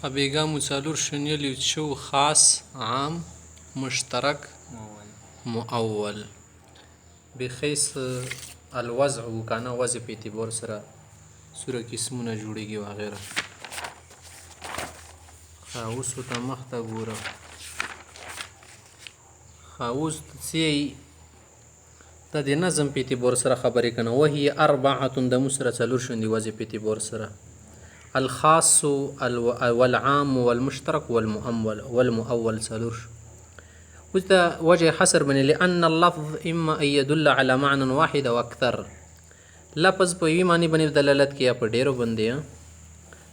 بیګامو څلور شنیل شو خاص عام مشترک مؤول بحیث الوضع وکانه وضع په اعتبار سره سوره قسمونه جوړیږي وغیره. اوس ته مخته ګوره. اوس څه ته د نظم په اعتبار سره خبرې کنه. وهي اربعه د مسره څلور شوندي وضع په اعتبار سره الخاص والعام والمشترك والمؤول څلور. اوس د وجه حصر بني لأن اللفظ اما ان يدل على معنى واحد او اكثر. لفظ په یوې معنی باندې دلالت کوي په ډیرو باندې.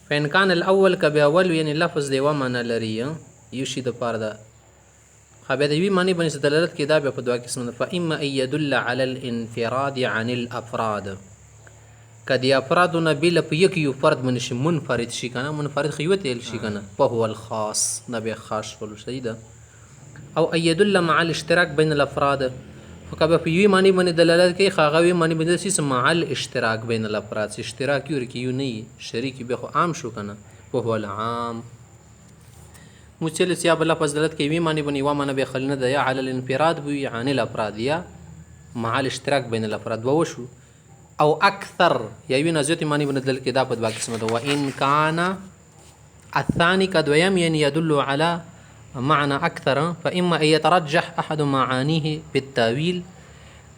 فإن كان الاول كباول یعنی لفظ دی و معنی لري یو شي د پاره ده خو بیا د یوې معنی باندې دلالت کوي دا بیا په دوه قسمه ده. فإما ان يدل على الانفراد عن الافراد کدی افرادونه بل په یک یو فرد باندې شي منفرد شي کنه منفرد خیوت ال شي کنه فهو الخاص نبي خاص ولو شيده او ان يدل مع الاشتراك بين الافراد فکبه په یوې معنی باندې دلالت کوي خاغوي معنی باندې سیس مع الاشتراك بين الافراد اشتراک یو کې یو نه شریک به خو عام شو کنه فهو العام. مچل سیا بل لفظ دلالت کوي معنی باندې و معنی به خلنه ده یا على الانفراد بو عن الافراد یا مع الاشتراك بين الافراد وشو او اکثر یا وی نزیت معنی باندې دلالت کوي دا په دوه قسمه ده. وان كان الثاني كدويم يعني يدل على معنى أكثر فإما أن يترجح أحد معانيه بالتأويل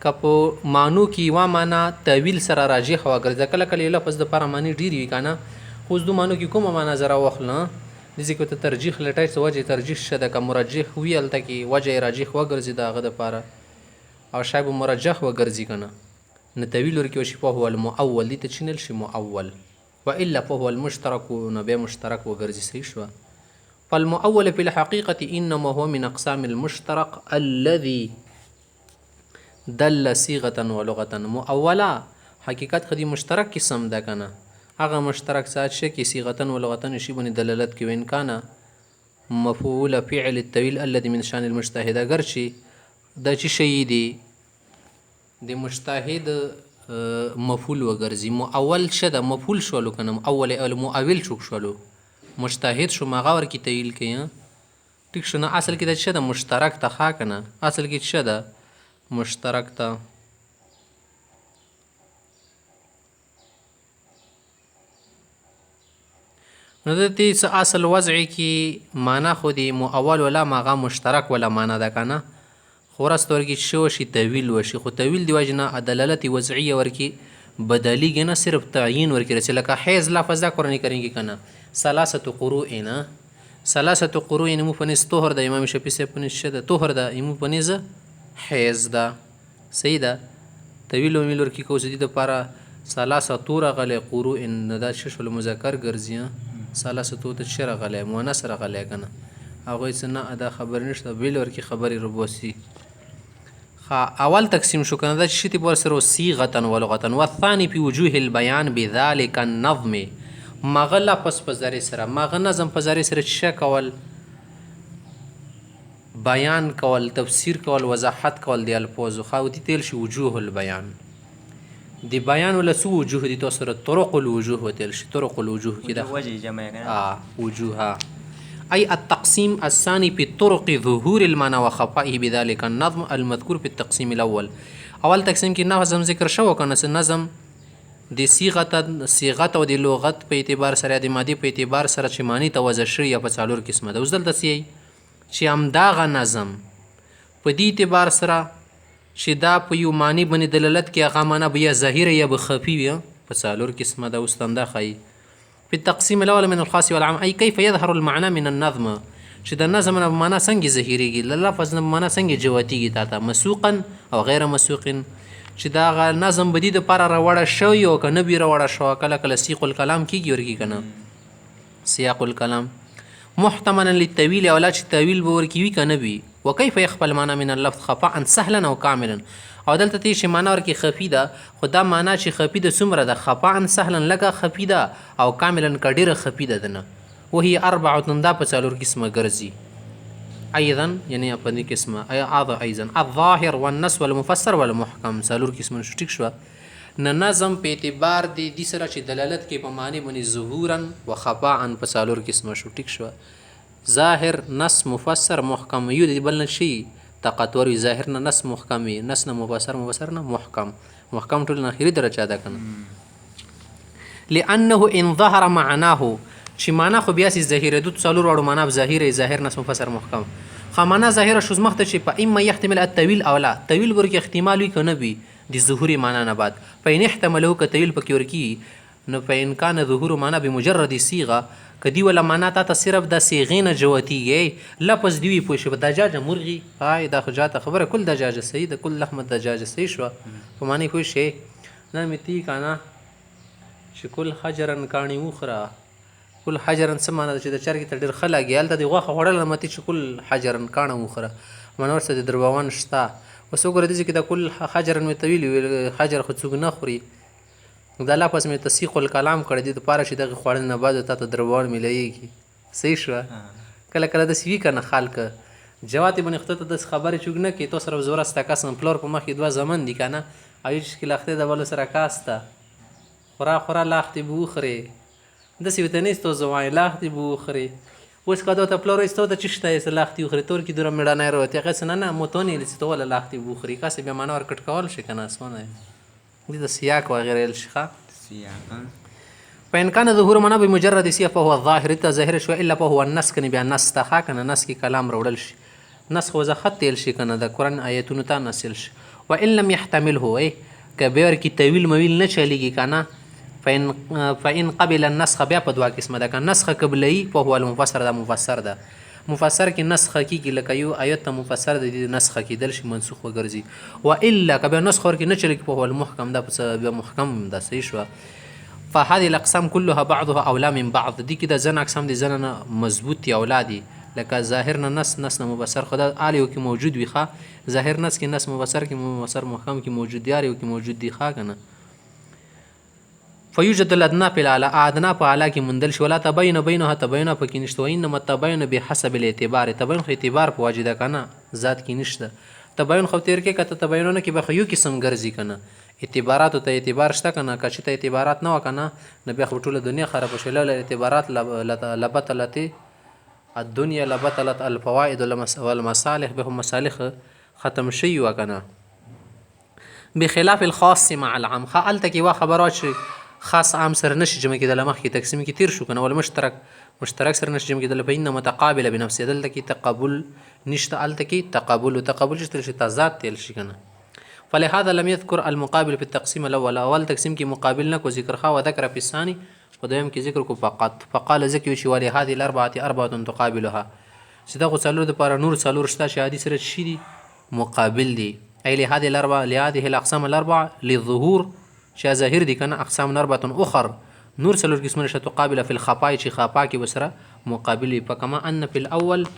کپو مانو کی وا معنا تأویل سره راجح وګرځي کله کله لفظ د پر معنی ډیر وی کنه خو دو مانو کی کومه معنا زرا وخلا د ذکر ته ترجیح لټای څه وجه ترجیح شته ک مرجح ویل ته کی وجه راجح وګرځي دا غد پاره او شایب مرجح وګرځي کنه نه تأویل ورکی وشي په هو المؤول دي تشنل شي مؤول والا فهو المشترك نبي مشترك وګرځي صحیح شو. فالمؤول في الحقيقة إنما هو من أقسام المشترك الذي دل صيغة ولغة. مؤولا حقیقت خدي مشترک قسم ده کنه هغه مشترک سات شي کی صيغة ولغة شي باندې دلالت کوي. ان كان مفعول فعل الطويل الذي من شان المجتهد اگر شي د چي شي دي د مجتهد مفعول وګرځي مؤول شده مفعول شولو کنه اول المؤول شولو مجتهد شو مغاور کی تایل کیا ټیک شو نه اصل کې د څه د مشترک ته ښه کنه اصل کې څه د مشترک ته نو د دې اصل وضع کې معنا خو دی مؤول ولا مغا مشترک ولا معنا ده کنه خورستور کې شو شي تویل وشي خو تویل دی وجنه دلالت وضعیه ورکی بدلی نه صرف تعیین ورکی رسل کا حیز لفظ دا قرآن کریم کې کنه ثلاثه قروء مفنس طهر د امام شافعي سے پنس شده طهر د امام پنس حیز دا سیدا طویل ویلور کی کو سدی د پارا ثلاثه طور غله قروء دا ششل مذکر ګرځي ثلاثه تو ته شر غله مؤنث غله کنه هغه څنګه ادا خبر نشته ویلور کی خبري ربوسی اول تقسیم شو کنه دا شتی بور سره صيغه ولغه والثاني في وجوه البيان بذلك النظم مغلا پس پزری سره مغ نظم پزری سره څه کول بیان کول تفسیر کول وضاحت کول دی الفاظ خو دي تل شي وجوه البيان دی بیان ولا سو وجوه دي تو سره طرق الوجوه وتل شي طرق الوجوه كده وجه جمع وجوها أي التقسيم الثاني في طرق ظهور المعنى وخفائه بذلك النظم المذكور في التقسيم الأول. أول تقسيم کې نظم ذکر شو کنه نظم د صيغه او د لغت په اعتبار سره د ماده په اعتبار سره چې معنی توزع شوی یا په څلور قسمه ده. اوس دلته چې امداغه نظم په دې اعتبار سره چې دا په یو معنی باندې دلالت کوي هغه معنی بیا ظاهر یا بخفي وي په څلور قسمه ده. اوس تنده خي في التقسيم الأول من الخاص والعام أي كيف يظهر المعنى من النظم چې د نظم معنا څنګه ظاهريږي لفظ معنا څنګه جواتيږي تا مسوقا او غیر مسوق چې دا نظم بدی د پر راوړه شو یو کنه بي راوړه شو کله کله سیق الکلام کیږي ورکی کنه سیاق الکلام محتملا للتویل او لا چې تویل به ورکی وی کنه بي وكيف يخفى المعنى من اللفظ خفاء سهلا او كاملا او دلته تی چې معنا ورکی خفي ده خدا معنا چې خفي ده څومره ده خفاء سهلا لکه خفي ده او کاملا کډیره خفي ده نه وهي اربعه دا په څلور قسمه ګرځي ايضا يعني په دې قسمه ايضا الظاهر والنص والمفسر والمحكم څلور قسمه ټیک شو. نه نظم په اعتبار دی دې سره چې دلالت کوي په معنی باندې ظهورا و خفاء په څلور قسمه شو. ټیک شو. ظاهر نص مفسر محکم یو دی بل نه شي تقاطور وي. ظاهر نه نص محکم وي، نص نه مفسر، مفسر نه محکم. محکم ټول نه اخري درجه ده کنه. لانه ان ظهر معناه چې معنا خو بیا سي ظاهر دو څلور وړو معنا ظاهر ظاهر نص مفسر محکم. خو معنا ظاهر شوز مخته چې په اما يحتمل التويل او لا تويل ورکه احتمال وي کنه وي د ظهوري معنا نه بعد فإن احتمله كتويل پکې ورکی نو فإن كان ظهور معنا بمجرد صيغه کدی ولا معنا ته صرف د صيغه نه جوتیږي لفظ دی پوه شو دجاجه مرغي هاي د خجاته خبره کل دجاجه صحیح ده کل لحمه دجاجه صحیح شو په معنی خو شي نه متي کنه چې کل حجرن کانی اخرى کل حجرن سمانه چې د چرګ ته ډیر خلاګي الته دی غوخه وړل متي چې کل حجرن کانه اخرى منور څه د دربوان شتا وسو ګره دي چې دا کل حجرن متویل حجر خو څوک نه خوري دا لپس مې تسیق الکلام کړی دی د پاره چې دغه خوړل نه بعد ته دربوان ملایږي صحیح شو. کله کله د سوي کنه خالق جوات باندې خطه د خبره چوک نه کی تو سره زور است کسن پلور په مخ دوه زمن دي کنه ایش کې لخته د بل سره کاسته خورا لاختي بوخري د سیوتنیس تو زوای لاختي بوخري وش کدو ته پلور استو ته چشته یې لاختي خوري تور کی دره مړه نه وروته قسن نه موتونی لستو ولا لاختي بوخري کاسه به منور کټ کول شي کنه اسونه دي د سیاق وغیره الشخه سیاق. فإن كان ظهور معنا بمجرد سياق فهو الظاهر ظاهر شو الا فهو النص کنه بیا نص ته کنه نص کی کلام روړل شي نص خو زخت تل شي کنه د قران آیتونو ته نسل شي. وان لم يحتمله اي کبیر کی تویل مویل نه چلیږي کنه فإن قبل النسخ بیا په دوا قسمه ده کنه نسخ قبلی فهو المفسر ده مفسر ده مفسر کې نسخ کیږي لکه یو آیت ته مفسر د نسخ کېدل شي منسوخ وګرځي. والا کبه نسخ ور کې نه چلیږي په هو المحکم ده په محکم ده صحیح شو. فهذه الاقسام كلها بعضها اولى من بعض دي كده زن اقسام دي زن مضبوط يا اولادي لکه ظاهر نه نص نه مبصر خدا الیو کې موجود وي ښه ظاهر نص کې نص مبصر کې مبصر محکم کې موجود دی الیو کې موجود دی ښه کنه. فیوجد الادنى في الاعلى ادنى په اعلی کې مندل شي ولا تبين بينها تبين پکې نشته وانما تبين بحسب الاعتبار تبين خو اعتبار په واجده کنه ذات کې نشته تبين خو تیر کې کته تبينونه کې به یو قسم ګرځي کنه اعتبارات ته اعتبار شته کنه که چې ته اعتبارات نه وکنه نه بیا خو ټوله دنیا خراب شي له اعتبارات لبطلت الدنيا لبطلت الفوائد والمصالح به مصالح ختم شي وکنه بخلاف الخاص مع العام خالته کې وا خبرات شي خاص عام سره نشي جمع کېدل مخ کې تقسیم کې تیر شو کنه ول مشترک سره نشي جمع کېدل په انه متقابله بنفسه دلته کې تقابل نشته الته کې تقابل چې تضاد تل شي کنه. فلهذا لم يذكر المقابل في التقسيم الاول اول تقسيم کې مقابل نه کو ذکر خا وذكر في الثاني ودویم کې ذکر کو فقط فقال ذکر شي ولي هذه الاربعه اربعه تقابلها صدق څلور د پر نور څلور شته شهادي سره شي دي مقابل دي اي لهذه الاربعه لهذه الاقسام الاربعه للظهور شا ظاهر دي کنه اقسام اربعه اخر نور څلور قسمه شته تقابل في الخفاء چې خفاء کې بسره مقابل فكما ان في الاول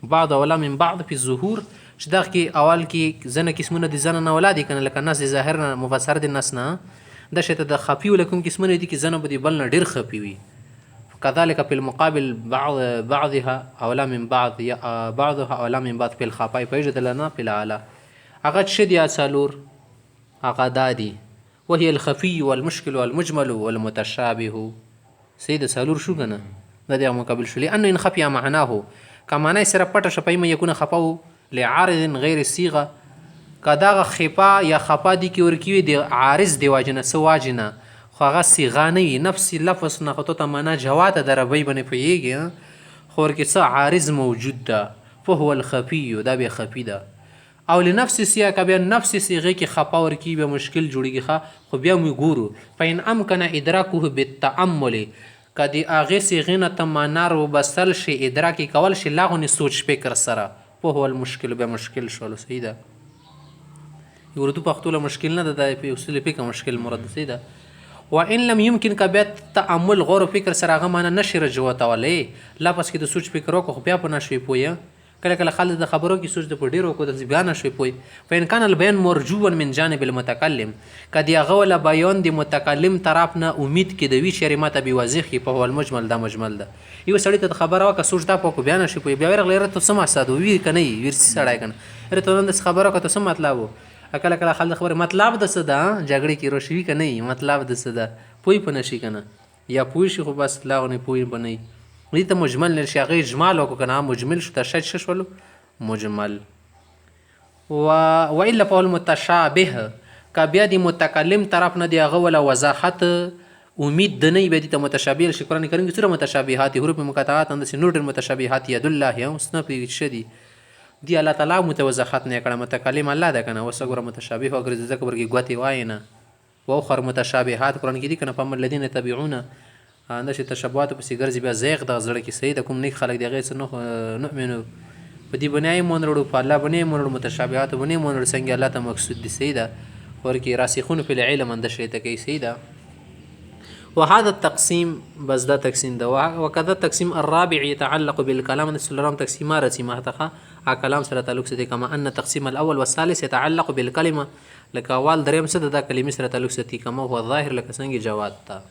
بعض ولا من بعض في الظهور چې دا کې اول کې زنه قسمونه دي زنه نه ولادي کنه لکه ناس ظاهر نه مفسر دي ناس نه د شته د خفي ولکم قسمونه دي کې زنه بدی بل نه ډیر خفي وي كذلك في المقابل بعضها اولا من بعض بعضها اولا من بعض في الخفاء فيجد لنا في الاعلى هغه شدي اصلور هغه دادي وهي الخفي والمشكل والمجمل والمتشابه سيد سالور شو کنه د دې مقابل شو لانه ان خفي معناه كما نه سره پټه شپای مې يكون خفاو لعارض غیر الصيغه کدا خفا یا خفا دي کې ورکی دي عارض دی واجنه سواجنه خو هغه صيغه نه نفس لفظ نه خطو ته معنا جوات دربي بنه پیږي خو ورکی څه عارض موجود ده فهو الخفي دا به خفي ده او لنفس سیاق بیا نفس صيغه کې خفا ورکی به مشکل جوړیږي خو بیا موږ ګورو فین امکن ادراکه بالتامل کدی اغه صيغه نه تمنا رو بسل شي ادراک کول شي لاغونی سوچ فکر سره په هو المشکل به مشکل شول سیده اردو پښتو له مشکل نه ده په اصول فقه مشکل مراد سیده وان لم يمكن کبت تامل غور فکر سره غو معنا نشر جوته ولې لا پس کې د سوچ فکر وکړو بیا په نشوي پوهه کله کله خالد د خبرو کې سوچ د پډیرو کو د بیان شوي پوي فین کان البيان مرجوا من جانب المتكلم کدی غول بیان د متکلم طرف نه امید کې د وی شریمت به واضح په هو المجمل دا مجمل ده یو سړی ته خبره وکړه سوچ دا په بیان شوي بیا ورغله ته سم اساده وی کنه ورسي سړی کنه رته نن د خبره کو ته سم مطلب کله کله خلک خبره مطلب د څه ده جګړې کې روشوي که نه مطلب د څه ده پوی په نشي که نه یا پوه شي خو بس لا غو نه پوی به نه دې ته مجمل نه شي هغې اجمال وکړو که نه مجمل شو تر څه شولو مجمل والا فهو المتشابه که بیا د متکلم طرف نه د هغه ولا وضاحت امید د نه بیا دې ته متشابه شي قرآن کریم کې څومره متشابهات حروف مقطعات همداسې نور ډېر متشابهات ید الله اوس نه پوهېږي څه دي دی الله تعالی متوضحت نه کړه متکلم الله ده که نه اوس ګوره متشابه وګرځي ځکه ورګې ګوتې وایې نه واخر متشابهات قرآن کې دي که نه فاما الذین یتبعون همداسې تشبهاتو پسې ګرځي بیا زیغ دغه زړه کې صحیح ده کوم نیک خلک د هغې څه نؤمنو په دې به نه یې منړو په الله به نه یې منړو متشابهاتو به نه یې منړو څنګه الله ته مقصود دي صحیح ده ورکې راسخون فی العلم انده شی ته کوي صحیح ده وهذا التقسيم بس ده تقسيم ده وكذا التقسيم الرابع يتعلق بالكلام السلام تقسيمات رسمه تخا كلام سره تعلق سره كما ان التقسيم الاول والثالث يتعلق بالكلمه لك اول دریم سره ده کلمې سره تعلق سره كما هو الظاهر لك څنګه جواد تا